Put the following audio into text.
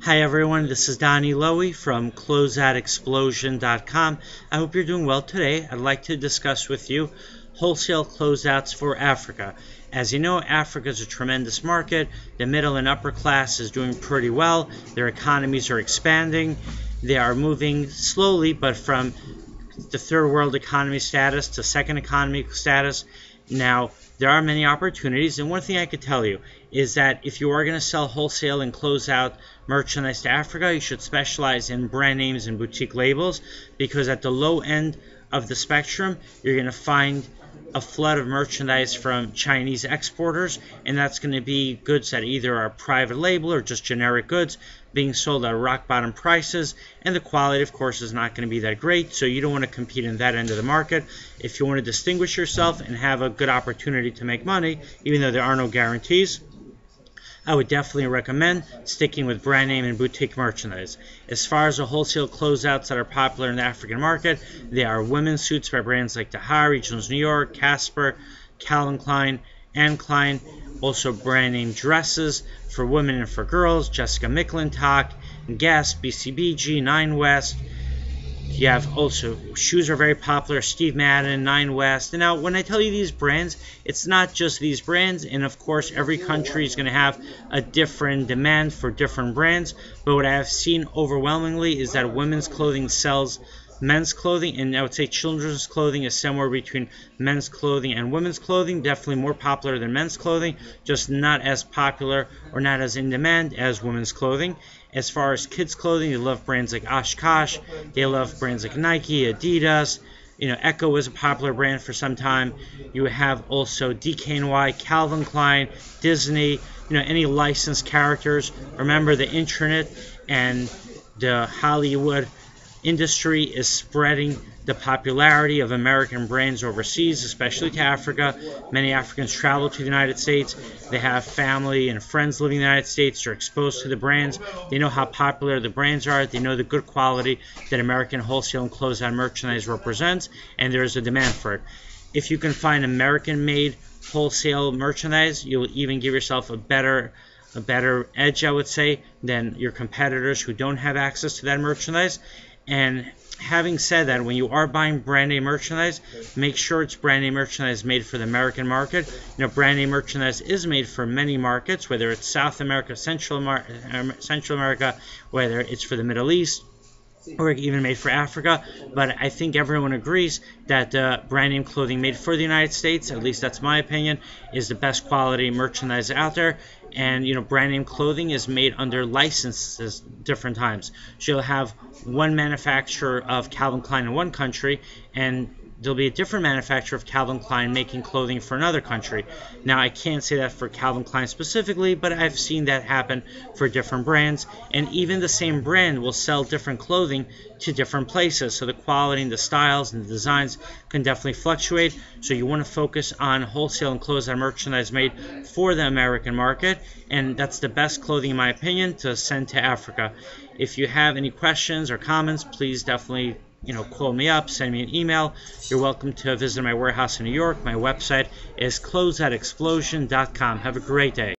Hi everyone, this is Donny Lowy from Closeout I hope you're doing well today. I'd like to discuss with you wholesale closeouts for Africa. As you know, Africa is a tremendous market. The middle and upper class is doing pretty well. Their economies are expanding. They are moving slowly, but from the third world economy status to second economy status. Now, there are many opportunities, and one thing I could tell you is that if you are going to sell wholesale and closeout merchandise to Africa, you should specialize in brand names and boutique labels, because at the low end of the spectrum, you're going to find a flood of merchandise from Chinese exporters, and that's going to be goods that either are private label or just generic goods being sold at rock bottom prices, and the quality of course is not going to be that great, so you don't want to compete in that end of the market. If you want to distinguish yourself and have a good opportunity to make money, even though there are no guarantees, I would definitely recommend sticking with brand name and boutique merchandise. As far as the wholesale closeouts that are popular in the African market, they are women's suits by brands like Tahari, Jones New York, Casper, Calvin Klein, Anne Klein. Also brand name dresses for women and for girls, Jessica McClintock, Guess, BCBG, Nine West. You have also shoes are very popular, Steve Madden, Nine West. And now when I tell you these brands, it's not just these brands, and of course every country is going to have a different demand for different brands, but what I have seen overwhelmingly is that women's clothing sells men's clothing, and I would say children's clothing is somewhere between men's clothing and women's clothing, definitely more popular than men's clothing, just not as popular or not as in demand as women's clothing. As far as kids clothing, they love brands like Oshkosh, they love brands like Nike, Adidas, Echo was a popular brand for some time. You have also DKNY, Calvin Klein, Disney, any licensed characters. Remember, the internet and the Hollywood industry is spreading the popularity of American brands overseas, especially to Africa. Many Africans travel to the United States. They have family and friends living in the United States. They're exposed to the brands. They know how popular the brands are. They know the good quality that American wholesale and closeout merchandise represents, and there is a demand for it. If you can find American-made wholesale merchandise, you'll even give yourself a better edge, I would say, than your competitors who don't have access to that merchandise. And having said that, when you are buying brand name merchandise, make sure it's brand name merchandise made for the American market. Brand name merchandise is made for many markets, whether it's South America, Central America, whether it's for the Middle East, or even made for Africa. But I think everyone agrees that brand name clothing made for the United States, at least that's my opinion, is the best quality merchandise out there. And brand name clothing is made under licenses different times. So you'll have one manufacturer of Calvin Klein in one country, and there'll be a different manufacturer of Calvin Klein making clothing for another country. Now, I can't say that for Calvin Klein specifically, but I've seen that happen for different brands. And even the same brand will sell different clothing to different places. So the quality and the styles and the designs can definitely fluctuate. So you want to focus on wholesale and closeout merchandise made for the American market. And that's the best clothing, in my opinion, to send to Africa. If you have any questions or comments, please definitely call me up, send me an email. You're welcome to visit my warehouse in New York. My website is closeoutexplosion.com. Have a great day.